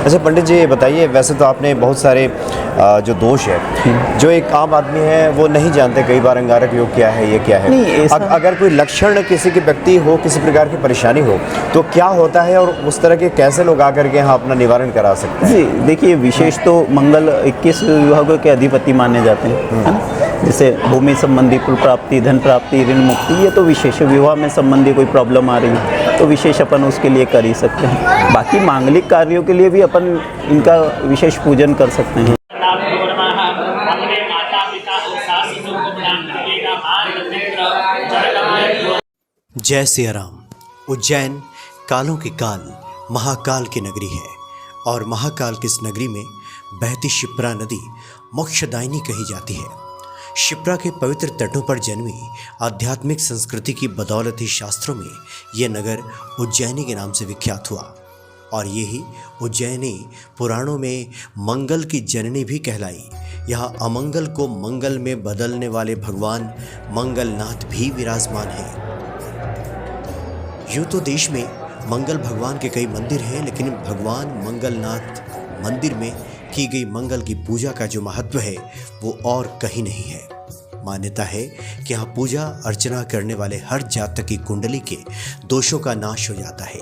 अच्छा पंडित जी, ये बताइए, वैसे तो आपने बहुत सारे जो दोष है जो एक आम आदमी है वो नहीं जानते कई बार अंगारक योग क्या है, ये क्या है। नहीं, अगर कोई लक्षण किसी के व्यक्ति हो, किसी प्रकार की परेशानी हो, तो क्या होता है और उस तरह के कैसे लोग आकर के यहाँ अपना निवारण करा सकते हैं? जी देखिए, विशेष तो मंगल 21 विभागों के अधिपति माने जाते हैं, है ना। जैसे भूमि संबंधी कुल प्राप्ति, धन प्राप्ति, ऋण मुक्ति, ये तो विशेष है। विवाह में संबंधी कोई प्रॉब्लम आ रही है तो विशेष अपन उसके लिए कर ही सकते हैं। बाकी मांगलिक कार्यों के लिए भी अपन इनका विशेष पूजन कर सकते हैं। जय सिया राम। उज्जैन कालों के काल महाकाल की नगरी है और महाकाल की इस नगरी में बहती शिप्रा नदी मोक्षदायिनी कही जाती है। शिप्रा के पवित्र तटों पर जन्मी आध्यात्मिक संस्कृति की बदौलत ही शास्त्रों में यह नगर उज्जैनी के नाम से विख्यात हुआ और यही उज्जैनी पुराणों में मंगल की जननी भी कहलाई। यहाँ अमंगल को मंगल में बदलने वाले भगवान मंगलनाथ भी विराजमान हैं। यूँ तो देश में मंगल भगवान के कई मंदिर हैं, लेकिन भगवान मंगलनाथ मंदिर में की गई मंगल की पूजा का जो महत्व है वो और कहीं नहीं है। मान्यता है कि यहाँ पूजा अर्चना करने वाले हर जातक की कुंडली के दोषों का नाश हो जाता है।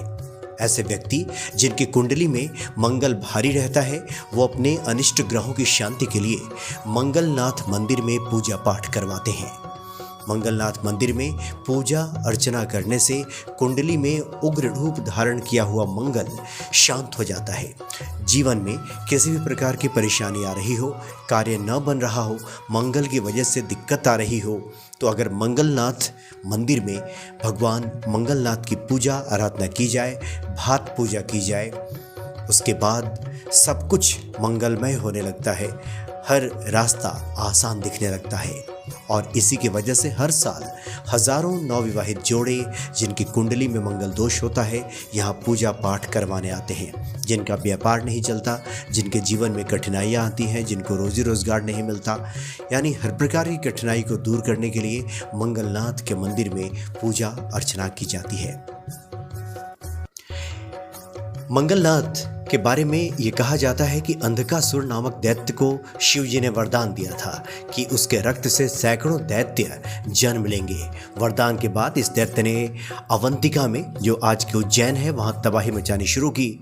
ऐसे व्यक्ति जिनकी कुंडली में मंगल भारी रहता है वो अपने अनिष्ट ग्रहों की शांति के लिए मंगलनाथ मंदिर में पूजा पाठ करवाते हैं। मंगलनाथ मंदिर में पूजा अर्चना करने से कुंडली में उग्र रूप धारण किया हुआ मंगल शांत हो जाता है। जीवन में किसी भी प्रकार की परेशानी आ रही हो, कार्य न बन रहा हो, मंगल की वजह से दिक्कत आ रही हो, तो अगर मंगलनाथ मंदिर में भगवान मंगलनाथ की पूजा आराधना की जाए, भात पूजा की जाए, उसके बाद सब कुछ मंगलमय होने लगता है। हर रास्ता आसान दिखने लगता है और इसी की वजह से हर साल हजारों नवविवाहित जोड़े जिनकी कुंडली में मंगल दोष होता है यहाँ पूजा पाठ करवाने आते हैं। जिनका व्यापार नहीं चलता, जिनके जीवन में कठिनाइयाँ आती हैं, जिनको रोजी रोजगार नहीं मिलता, यानी हर प्रकार की कठिनाई को दूर करने के लिए मंगलनाथ के मंदिर में पूजा अर्चना की जाती है। मंगलनाथ के बारे में ये कहा जाता है कि अंधकासुर नामक दैत्य को शिव जी ने वरदान दिया था कि उसके रक्त से सैकड़ों दैत्य जन्म लेंगे। वरदान के बाद इस दैत्य ने अवंतिका में, जो आज के उज्जैन है, वहाँ तबाही मचानी शुरू की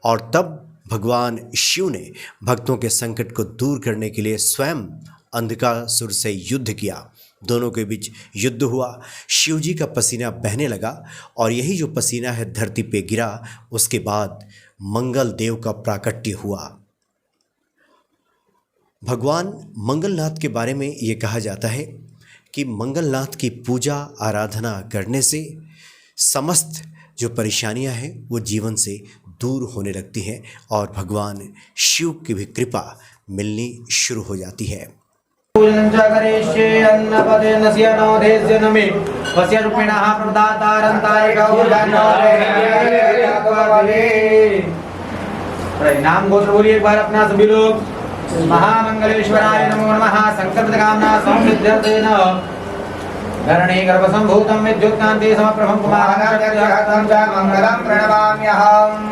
और तब भगवान शिव ने भक्तों के संकट को दूर करने के लिए स्वयं अंधकासुर से युद्ध किया। दोनों के बीच युद्ध हुआ, शिव जी का पसीना बहने लगा और यही जो पसीना है धरती पे गिरा। उसके बाद मंगल देव का प्राकट्य हुआ। भगवान मंगलनाथ के बारे में ये कहा जाता है कि मंगलनाथ की पूजा आराधना करने से समस्त जो परेशानियां हैं वो जीवन से दूर होने लगती हैं और भगवान शिव की भी कृपा मिलनी शुरू हो जाती है। नाम गोत्र बोलिए एक बार अपना सभी लोग। महामंगलेश्वराय नमो नमः। संकल्प कामना संसिद्ध्यर्थेन धरणी गर्भसंभूतं विद्युत्कान्ति समप्रभं कुमारं च मंगलम प्रणमाम्यहम्।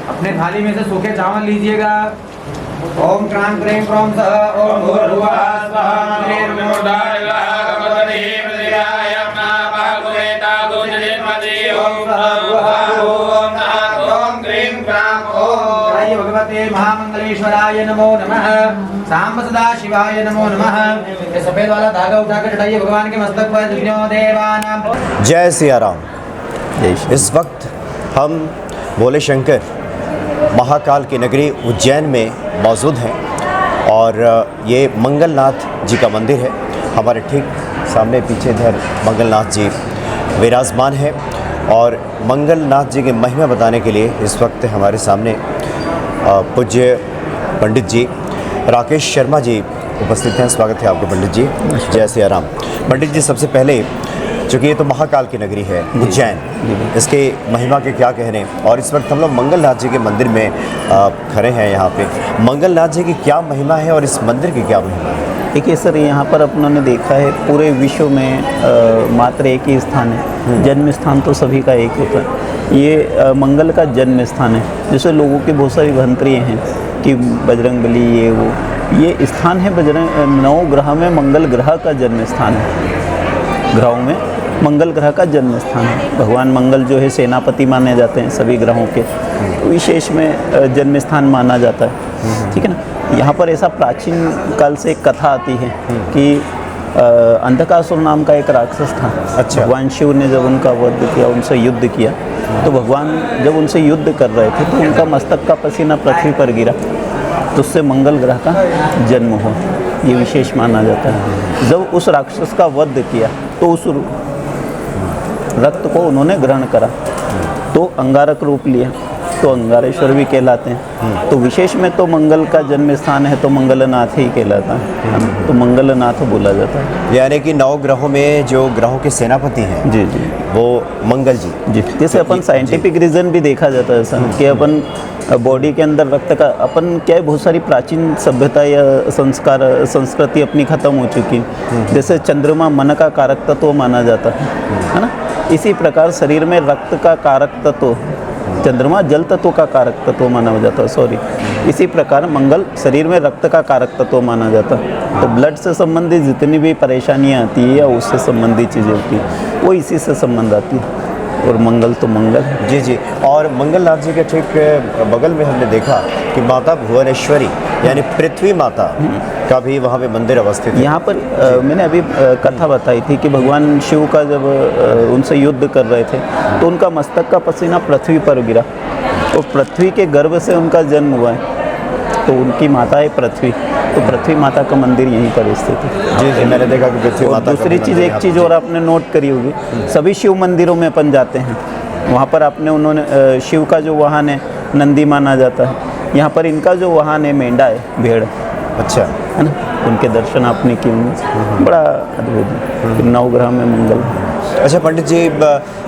अपने थाली में से सूखे चावल लीजिएगा। ओम क्रां क्रीं क्रों सः ओम भूर्भुवः स्वः निर्मोदायः गमदे प्रदिराय महाभागवेता गुजरिमति ओम भूर्भुवः ओम क्रां क्रीं क्रां ओम जय भगवते महामंगलेश्वराय नमो नमः। सांब सदा शिवाय नमो नमः। ये सफेद वाला धागा उठाकर चढ़ाइए भगवान के मस्तक पर। जिन्यो देवानां जय सिया राम। इस वक्त हम भोले शंकर महाकाल की नगरी उज्जैन में मौजूद हैं और ये मंगलनाथ जी का मंदिर है। हमारे ठीक सामने पीछे इधर मंगलनाथ जी विराजमान है और मंगलनाथ जी की महिमा बताने के लिए इस वक्त हमारे सामने पूज्य पंडित जी राकेश शर्मा जी उपस्थित हैं। स्वागत है आपका पंडित जी। जय सिया राम। पंडित जी, सबसे पहले चूँकि ये तो महाकाल की नगरी है उज्जैन, इसके महिमा के क्या कहने, और इस वक्त हम लोग मंगलनाथ जी के मंदिर में खड़े हैं। यहाँ पे मंगलनाथ जी की क्या महिमा है और इस मंदिर की क्या महिमा है? देखिए सर, यहाँ पर अपनों ने देखा है पूरे विश्व में मात्र एक ही स्थान है। जन्म स्थान तो सभी का एक होता है। ये मंगल का जन्म स्थान है। जैसे लोगों की बहुत सारी भ्रांतियाँ हैं कि बजरंगबली ये वो, ये स्थान है बजरंग 9 ग्रह में मंगल ग्रह का जन्म स्थान है। ग्रहों में मंगल ग्रह का जन्म स्थान है। भगवान मंगल जो है सेनापति माने जाते हैं सभी ग्रहों के, तो विशेष में जन्म स्थान माना जाता है। ठीक है ना। यहाँ पर ऐसा प्राचीन काल से एक कथा आती है कि अंधकासुर नाम का एक राक्षस था। अच्छा। भगवान शिव ने जब उनका वध किया, उनसे युद्ध किया, तो भगवान जब उनसे युद्ध कर रहे थे तो उनका मस्तक का पसीना पृथ्वी पर गिरा, तो उससे मंगल ग्रह का जन्म हुआ। ये विशेष माना जाता है। जब उस राक्षस का वध किया तो उस रक्त को उन्होंने ग्रहण करा, तो अंगारक रूप लिया, तो अंगारेश्वर भी कहलाते हैं। तो विशेष में तो मंगल का जन्म स्थान है तो मंगलनाथ ही कहलाता है, तो मंगलनाथ बोला जाता है। यानी कि 9 ग्रहों में जो ग्रहों के सेनापति हैं जी जी वो मंगल जी। जी। जैसे अपन साइंटिफिक रीज़न भी देखा जाता है सर कि अपन बॉडी के अंदर रक्त का, अपन क्या है, बहुत सारी प्राचीन सभ्यता या संस्कृति अपनी ख़त्म हो चुकी है। जैसे चंद्रमा मन का कारक तत्व माना जाता है ना। इसी प्रकार शरीर में रक्त का कारक तत्व, चंद्रमा जल तत्व का कारक तत्व माना जाता है, सॉरी। इसी प्रकार मंगल शरीर में रक्त का कारक तत्व माना जाता है। तो ब्लड से संबंधित जितनी भी परेशानियां आती है या उससे संबंधित चीज़ें होती हैं वो इसी से संबंध आती है। और मंगल तो मंगल है। जी जी। और मंगलनाथ जी के ठीक बगल में हमने देखा कि माता भुवनेश्वरी यानी पृथ्वी माता का भी वहाँ पे मंदिर अवस्थित है। यहाँ पर मैंने अभी कथा बताई थी कि भगवान शिव का जब उनसे युद्ध कर रहे थे तो उनका मस्तक का पसीना पृथ्वी पर गिरा, तो पृथ्वी के गर्भ से उनका जन्म हुआ है। तो उनकी माता है पृथ्वी, तो पृथ्वी माता का मंदिर यहीं पर स्थित है। जी जी, मैंने देखा कि पृथ्वी माता का दूसरी चीज़, एक चीज़ और आपने नोट करी होगी, सभी शिव मंदिरों में अपन जाते हैं, वहाँ पर आपने उन्होंने शिव का जो वाहन है नंदी माना जाता है। यहाँ पर इनका जो वाहन है मेंढा है, भेड़। अच्छा, है ना। उनके दर्शन आपने किए होंगे, बड़ा अद्भुत है। 9 ग्रह में मंगल। अच्छा पंडित जी,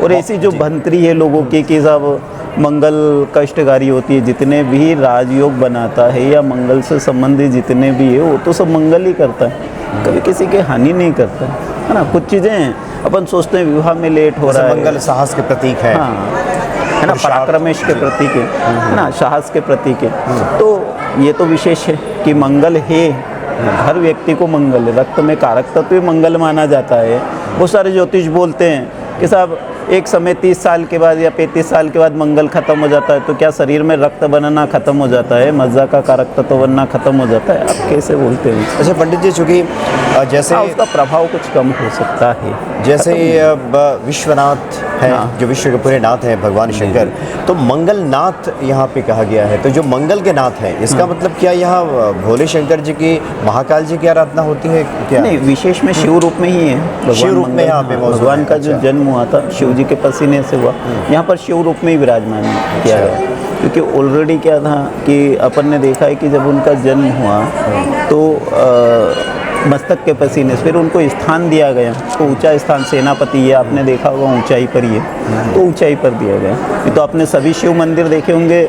और ऐसी जो भंतरी है लोगों की कि साहब मंगल कष्टकारी होती है, जितने भी राजयोग बनाता है या मंगल से संबंधित जितने भी है वो तो सब मंगल ही करता है, कभी किसी की हानि नहीं करता है ना। कुछ चीज़ें अपन सोचते हैं विवाह में लेट हो रहा है, मंगल साहस के प्रतीक है। हाँ, है ना, पराक्रमेश के प्रतीक है ना, साहस के प्रतीक है। तो ये तो विशेष है कि मंगल है, हर व्यक्ति को मंगल है। रक्त में कारक तत्व भी मंगल माना जाता है। बहुत सारे ज्योतिष बोलते हैं कि साहब एक समय 30 साल के बाद या 35 साल के बाद मंगल खत्म हो जाता है, तो क्या शरीर में रक्त बनना खत्म हो जाता है, मज्जा का कारक तत्व बनना खत्म हो जाता है? आप कैसे बोलते हैं? अच्छा पंडित जी, चूँकि जैसे उसका प्रभाव कुछ कम हो सकता है। जैसे विश्वनाथ हैं, जो विश्व के पूरे नाथ हैं भगवान शंकर, तो मंगलनाथ यहाँ पे कहा गया है। तो जो मंगल के नाथ हैं, इसका मतलब क्या यहाँ भोले शंकर जी की, महाकाल जी की आराधना होती है क्या? नहीं, विशेष में शिव रूप में ही है। शिव रूप में यहाँ पे भगवान का जो जन्म हुआ था शिव जी के पसीने से हुआ, यहाँ पर शिव रूप में ही विराजमान किया गया। क्योंकि ऑलरेडी क्या था कि अपन ने देखा है कि जब उनका जन्म हुआ तो मस्तक के पसीने से फिर उनको स्थान दिया गया, तो ऊंचा स्थान, सेनापति है, आपने देखा होगा ऊंचाई पर ही है, तो ऊंचाई पर दिया गया। ये तो आपने सभी शिव मंदिर देखे होंगे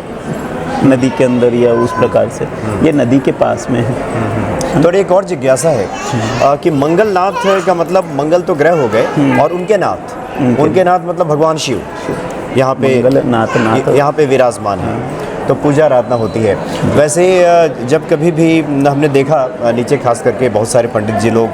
नदी के अंदर या उस प्रकार से, ये नदी के पास में है। तो एक और जिज्ञासा है कि मंगलनाथ का मतलब मंगल तो ग्रह हो गए, और उनके नाथ मतलब भगवान शिव यहाँ पे यहाँ पे विराजमान है, तो पूजा आराधना होती है। वैसे जब कभी भी हमने देखा नीचे खास करके बहुत सारे पंडित जी लोग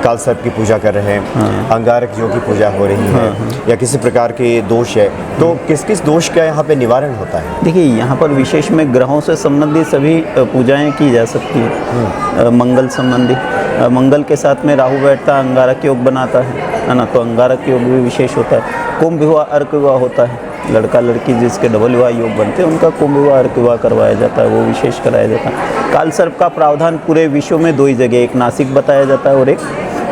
काल सर्प की पूजा कर रहे हैं, अंगारक जो की पूजा हो रही है, या किसी प्रकार के दोष है, तो किस किस दोष का यहाँ पे निवारण होता है? देखिए, यहाँ पर विशेष में ग्रहों से संबंधित सभी पूजाएं की जा सकती है। मंगल संबंधी, मंगल के साथ में राहु बैठता अंगारक योग बनाता है ना, तो अंगारक योग भी विशेष होता है। कुंभ विवाह, अर्क विवाह होता है, लड़का लड़की जिसके डबल विवाह योग बनते हैं उनका कुंभ विवाह, अर्क विवाह करवाया जाता है, वो विशेष कराया जाता है। काल सर्प का प्रावधान पूरे विश्व में 2 ही जगह, एक नासिक बताया जाता है और एक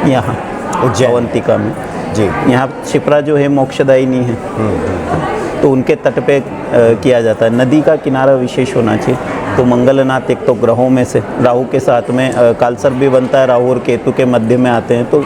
यहाँ अवंतिका में। जी, यहाँ शिप्रा जो है मोक्षदायिनी है, तो उनके तट पे किया जाता है। नदी का किनारा विशेष होना चाहिए। तो मंगलनाथ एक तो ग्रहों में से राहु के साथ में काल सर्प भी बनता है, राहु और केतु के मध्य में आते हैं, तो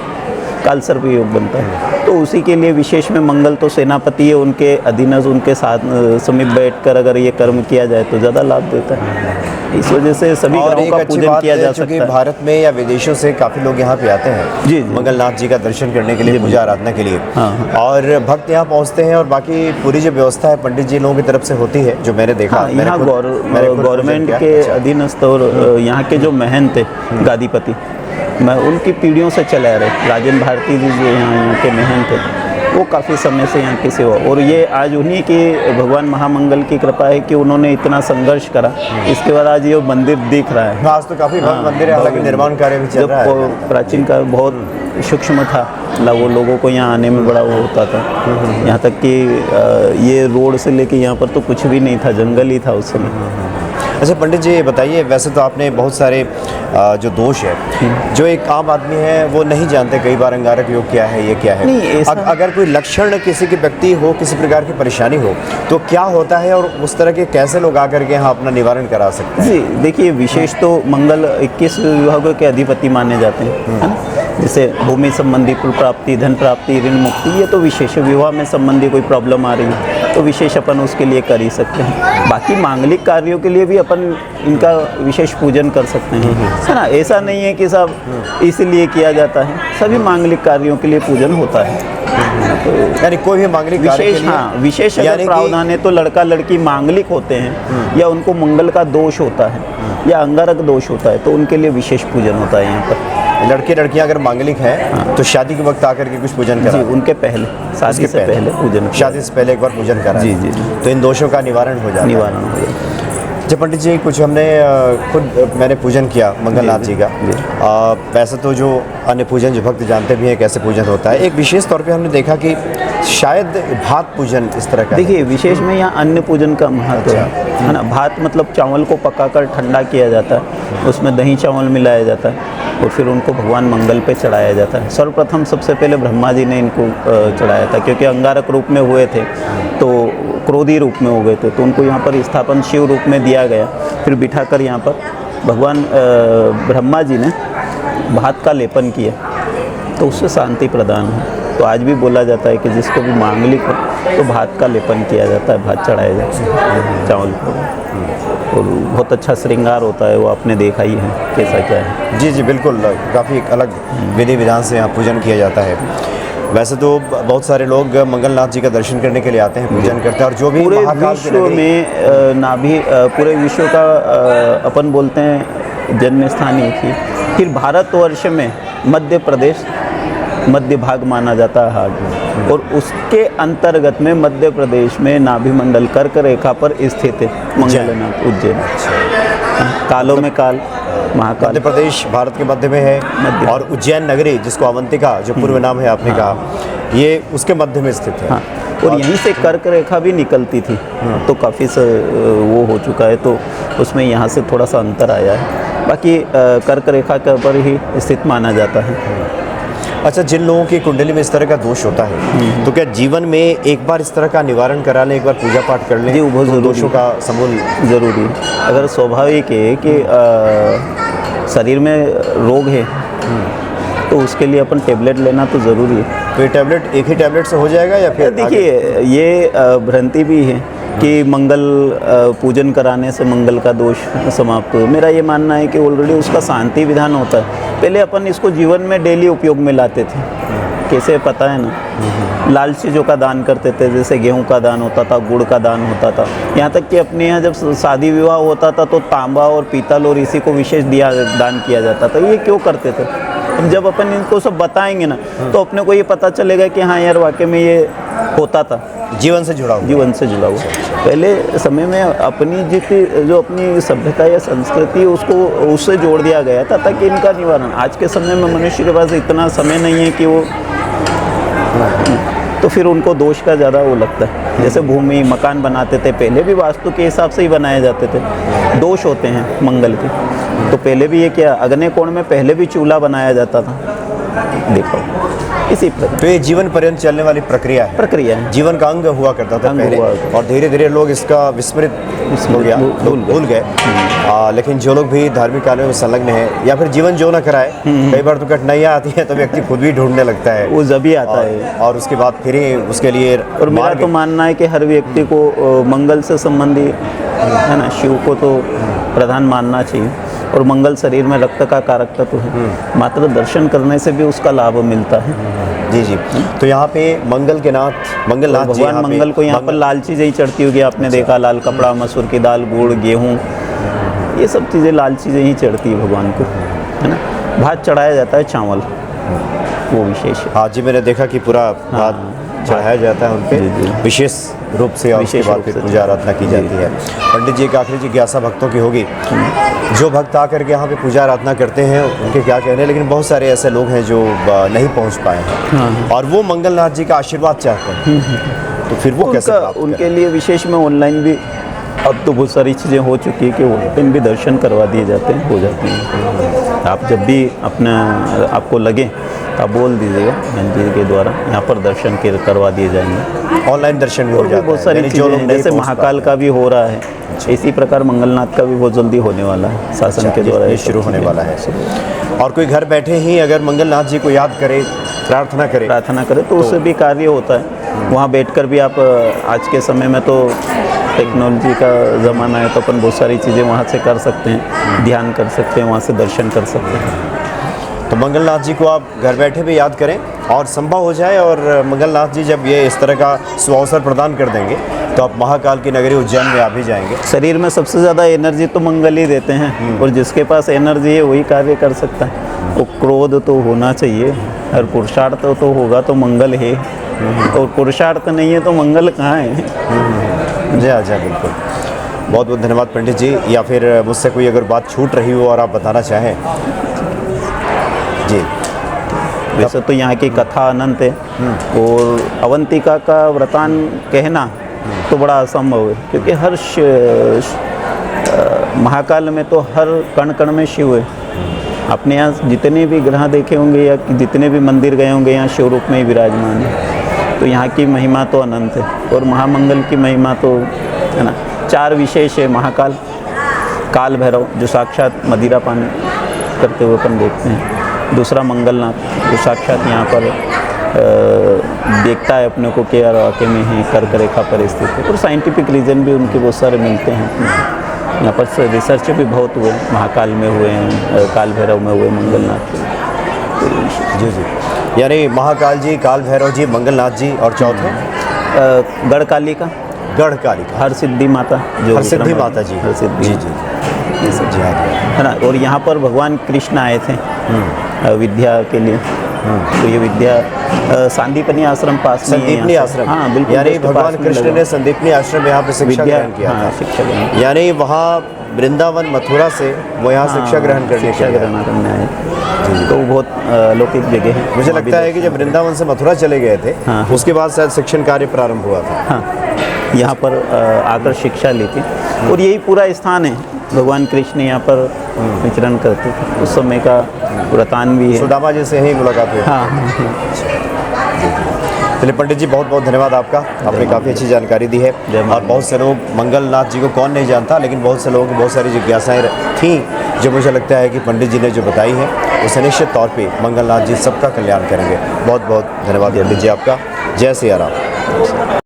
काल सर्प योग बनता है। तो उसी के लिए विशेष में मंगल तो सेनापति है, उनके अधीनस्थ उनके साथ समीप बैठकर अगर ये कर्म किया जाए तो ज़्यादा लाभ देता है। इस वजह से सभी ग्रहों का पूजन किया जा सकता है। भारत में या विदेशों से काफ़ी लोग यहाँ पे आते हैं जी। मंगलनाथ जी का दर्शन करने के लिए, पूजा आराधना के लिए। हाँ। और भक्त यहाँ पहुँचते हैं और बाकी पूरी जो व्यवस्था है पंडित जी लोगों की तरफ से होती है, जो मैंने देखा। यहाँ गवर्नमेंट के अधीनस्थ और यहाँ के जो महंत थे गादीपति, मैं उनकी पीढ़ियों से चला रहे राजेंद्र भारती जी जो यहाँ के महंत थे, वो काफ़ी समय से यहाँ की सेवा, और ये आज उन्हीं की भगवान महामंगल की कृपा है कि उन्होंने इतना संघर्ष करा, इसके बाद आज ये मंदिर दिख रहा है। आज तो काफ़ी मंदिर है, हालांकि निर्माण कार्य भी चल रहा है। प्राचीन काल बहुत सूक्ष्म था, वो लोगों को यहाँ आने में बड़ा वो होता था। यहाँ तक कि ये रोड से लेके यहाँ पर तो कुछ भी नहीं था, जंगल ही था उस समय। अच्छा पंडित जी ये बताइए, वैसे तो आपने बहुत सारे जो दोष है जो एक आम आदमी है वो नहीं जानते कई बार अंगारक योग क्या है, ये क्या है। अगर कोई लक्षण किसी के व्यक्ति हो, किसी प्रकार की परेशानी हो तो क्या होता है और उस तरह के कैसे लोग आकर के यहाँ अपना निवारण करा सकते हैं? जी देखिए, विशेष तो मंगल 21 विभागों के अधिपति माने जाते हैं, है ना। जैसे भूमि संबंधी कुल प्राप्ति, धन प्राप्ति, ऋण मुक्ति, ये तो विशेष है। विवाह में संबंधी कोई प्रॉब्लम आ रही है तो विशेष अपन उसके लिए कर ही सकते हैं। बाकी मांगलिक कार्यों के लिए भी अपन इनका विशेष पूजन कर सकते हैं, है ना। ऐसा नहीं है कि सब इसलिए किया जाता है, सभी मांगलिक कार्यों के लिए पूजन होता है। यानी कोई भी मांगलिक कार्य के लिए, हाँ विशेष अगर प्रावधान है तो लड़का लड़की मांगलिक होते हैं या उनको मंगल का दोष होता है या अंगारक दोष होता है तो उनके लिए विशेष पूजन होता है यहाँ पर। लड़के लड़कियां अगर मांगलिक हैं तो शादी के वक्त आकर के कुछ पूजन करा, उनके पहले, शादी से पहले पूजन, शादी से पहले एक बार पूजन करा। जी जी, तो इन दोषों का निवारण हो जाता है। जब पंडित जी कुछ हमने खुद मैंने पूजन किया मंगलनाथ जी का। वैसे तो जो अन्य पूजन जो भक्त जानते भी हैं कैसे पूजन होता है, एक विशेष तौर पे हमने देखा कि शायद भात पूजन इस तरह का। देखिए विशेष में यहाँ अन्न पूजन का महत्व है ना। भात मतलब चावल को पकाकर ठंडा किया जाता है, उसमें दही चावल मिलाया जाता है और फिर उनको भगवान मंगल पे चढ़ाया जाता है। सर्वप्रथम सबसे पहले ब्रह्मा जी ने इनको चढ़ाया था, क्योंकि अंगारक रूप में हुए थे तो क्रोधी रूप में हो गए थे, तो उनको यहाँ पर स्थापन शिव रूप में दिया गया। फिर बिठाकर यहाँ पर भगवान ब्रह्मा जी ने भात का लेपन किया तो उससे शांति प्रदान है। तो आज भी बोला जाता है कि जिसको भी मांगलिक हो तो भात का लेपन किया जाता है, भात चढ़ाया जाता है चावल को, और बहुत अच्छा श्रृंगार होता है। वो आपने देखा ही है कैसा क्या है। जी जी बिल्कुल, काफ़ी अलग विधि विधान से यहाँ पूजन किया जाता है। वैसे तो बहुत सारे लोग मंगलनाथ जी का दर्शन करने के लिए आते हैं, पूजन करते हैं, और जो भी पूरे विश्व में नाभि पूरे विश्व का अपन बोलते हैं जन्म स्थान एक ही। फिर भारतवर्ष में मध्य प्रदेश मध्य भाग माना जाता है हार्ट, और उसके अंतर्गत में मध्य प्रदेश में नाभि मंडल कर्क रेखा पर स्थित है मंगलनाथ उज्जैन। कालों में काल महाकाल। मध्य प्रदेश भारत के मध्य में है, और उज्जैन नगरी जिसको अवंतिका जो पूर्व नाम है आपने कहा, ये उसके मध्य में स्थित है। हाँ, और यहीं से कर्क रेखा भी निकलती थी, तो काफ़ी वो हो चुका है, तो उसमें यहाँ से थोड़ा सा अंतर आया है। बाकी कर्क रेखा के ऊपर ही स्थित माना जाता है। अच्छा, जिन लोगों की कुंडली में इस तरह का दोष होता है तो क्या जीवन में एक बार इस तरह का निवारण करा लें, एक बार पूजा पाठ कर लें? जी, बहुत तो दोषों का समूल ज़रूरी है। अगर स्वाभाविक है कि शरीर में रोग है तो उसके लिए अपन टेबलेट लेना तो ज़रूरी है। तो ये टेबलेट एक ही टेबलेट से हो जाएगा या फिर? देखिए ये भ्रांति भी है कि मंगल पूजन कराने से मंगल का दोष समाप्त हो। मेरा ये मानना है कि ऑलरेडी उसका शांति विधान होता है। पहले अपन इसको जीवन में डेली उपयोग में लाते थे। कैसे पता है ना, लाल चीज़ों का दान करते थे, जैसे गेहूं का दान होता था, गुड़ का दान होता था। यहाँ तक कि अपने यहाँ जब शादी विवाह होता था तो तांबा और पीतल और इसी को विशेष दान किया जाता था। ये क्यों करते थे? जब अपन इनको सब बताएंगे ना तो अपने को ये पता चलेगा कि हाँ यार वाकई में ये होता था, जीवन से जुड़ा हुआ। जीवन से जुड़ा हुआ। पहले समय में अपनी जितनी जो अपनी सभ्यता या संस्कृति उसको उससे जोड़ दिया गया था ताकि इनका निवारण। आज के समय में मनुष्य के पास इतना समय नहीं है कि वो, तो फिर उनको दोष का ज़्यादा वो लगता है। जैसे भूमि मकान बनाते थे पहले भी वास्तु के हिसाब से ही बनाए जाते थे। दोष होते हैं मंगल के, तो पहले भी ये क्या अग्नि कोण में पहले भी चूल्हा बनाया जाता था। देखो इसी प्रकार तो ये जीवन पर्यंत चलने वाली प्रक्रिया है, प्रक्रिया है। जीवन का अंग हुआ करता था अंग पहले, हुआ करता। और धीरे धीरे लोग इसका विस्मृत हो गया, लोग भूल गए। लेकिन जो लोग भी धार्मिक कार्यों में संलग्न है या फिर जीवन जो ना कराए, कई बार तो कठिनाइयाँ आती हैं तो व्यक्ति खुद भी ढूंढने लगता है, वो जब ही आता है। और उसके बाद फिर ही उसके लिए और मेरा मार्ग तो मानना है कि हर व्यक्ति को मंगल से संबंधी है ना, शिव को तो प्रधान मानना चाहिए। और मंगल शरीर में रक्त का कारक तत्व है, मात्र दर्शन करने से भी उसका लाभ मिलता है। जी जी। तो यहाँ पे मंगलनाथ जी, भगवान मंगल को यहाँ पर लाल चीज़ें ही चढ़ती होगी, आपने देखा, लाल कपड़ा, मसूर की दाल, गुड़, गेहूँ, ये सब चीज़ें, लाल चीज़ें ही चढ़ती है भगवान को, है ना। भात चढ़ाया जाता है, चावल, वो विशेष है। हाँ जी, मैंने देखा कि पूरा भात चढ़ाया जाता है उन पे विशेष रूप से, और उसके बाद फिर पूजा आराधना की जाती है। पंडित जी, एक आखिरी जिज्ञासा भक्तों की होगी, जो भक्त आकर के यहाँ पे पूजा आराधना करते हैं उनके क्या कहने हैं, लेकिन बहुत सारे ऐसे लोग हैं जो नहीं पहुँच पाए हैं और वो मंगलनाथ जी का आशीर्वाद चाहते हैं, तो फिर वो कैसे प्राप्त करें? उनके लिए विशेष में ऑनलाइन भी अब तो बहुत सारी चीज़ें हो चुकी है कि ऑनलाइन भी दर्शन करवा दिए जाते हैं, हो जाती हैं। आप जब भी अपना आपको लगे आप बोल दीजिएगा, जी के द्वारा यहाँ पर दर्शन करवा दिए जाएंगे। ऑनलाइन दर्शन भी हो जाता है, बहुत सारी जो लोग चीज़ें, जैसे महाकाल का भी हो रहा है, इसी प्रकार मंगलनाथ का भी बहुत जल्दी होने वाला है, शासन के द्वारा ये शुरू होने वाला है। और कोई घर बैठे ही अगर मंगलनाथ जी को याद करे, प्रार्थना करे तो उससे भी कार्य होता है। वहाँ बैठकर भी आप, आज के समय में तो टेक्नोलॉजी का ज़माना है, तो अपन बहुत सारी चीज़ें वहाँ से कर सकते हैं, ध्यान कर सकते हैं, वहाँ से दर्शन कर सकते हैं। तो मंगलनाथ जी को आप घर बैठे भी याद करें और संभव हो जाए, और मंगलनाथ जी जब ये इस तरह का सुअवसर प्रदान कर देंगे तो आप महाकाल की नगरी उज्जैन में आ भी जाएंगे। शरीर में सबसे ज़्यादा एनर्जी तो मंगल ही देते हैं, और जिसके पास एनर्जी है वही कार्य कर सकता है। तो क्रोध तो होना चाहिए, और पुरुषार्थ तो होगा तो मंगल है, और पुरुषार्थ नहीं है तो मंगल कहाँ है। जी हाँ, बिल्कुल। बहुत बहुत धन्यवाद पंडित जी। या फिर मुझसे कोई अगर बात छूट रही हो और आप बताना चाहें जी। वैसे तो यहाँ की कथा अनंत है, और अवंतिका का व्रतान कहना तो बड़ा असंभव है, क्योंकि हर महाकाल में तो हर कण कण में शिव है। अपने यहाँ जितने भी ग्रह देखे होंगे या जितने भी मंदिर गए होंगे, यहाँ शिव रूप में ही विराजमान है। तो यहाँ की महिमा तो अनंत है, और महामंगल की महिमा तो है ना, 4 विशेष है। महाकाल, काल भैरव जो साक्षात मदिरा पान करते हुए अपन देखते हैं। दूसरा मंगलनाथ जो साक्षात यहाँ पर देखता है अपने को कि यार वाकई में ही कर्क रेखा पर स्थित है, और साइंटिफिक रीज़न भी उनके बहुत सारे मिलते हैं। यहाँ पर रिसर्च भी बहुत हुए, महाकाल में हुए हैं, काल भैरव में हुए, मंगलनाथ में। जी जी, यानी महाकाल जी, काल भैरव जी, मंगलनाथ जी, और चौथे गढ़कालिका, हर सिद्धि माता, जो हर सिद्धि माता जी, हर सिद्धि, जी जी, ये सब जी है ना। और यहाँ पर भगवान कृष्ण आए थे विद्या के लिए, तो ये विद्या संदीपनी आश्रम पास में, संदीपनी आश्रम, हाँ बिल्कुल, यानी भगवान कृष्ण ने संदीपनी आश्रम यहाँ पे शिक्षा ग्रहण किया था। शिक्षा ग्रहण, यानी वहाँ वृंदावन मथुरा से वो यहाँ शिक्षा ग्रहण करने आए, तो बहुत अलौकिक जगह है। मुझे लगता है कि जब वृंदावन से मथुरा चले गए थे, उसके बाद शायद शिक्षण कार्य प्रारंभ हुआ था। हाँ, यहाँ पर आकर शिक्षा ली थी, और यही पूरा स्थान है भगवान कृष्ण यहाँ पर विचरण करते थे। उस समय का व्रतान भी है, सुदामा जी से ही मुलाकात हुई। हाँ। चलिए पंडित जी, बहुत बहुत धन्यवाद आपका, आपने काफ़ी अच्छी जानकारी दी है। और बहुत से लोग, मंगलनाथ जी को कौन नहीं जानता, लेकिन बहुत से लोगों की बहुत सारी जिज्ञासाएँ थीं जो मुझे लगता है कि पंडित जी ने जो बताई है उसे निश्चित तौर पे मंगलनाथ जी सबका कल्याण करेंगे। बहुत बहुत धन्यवाद पंडित जी आपका। जय सिया राम।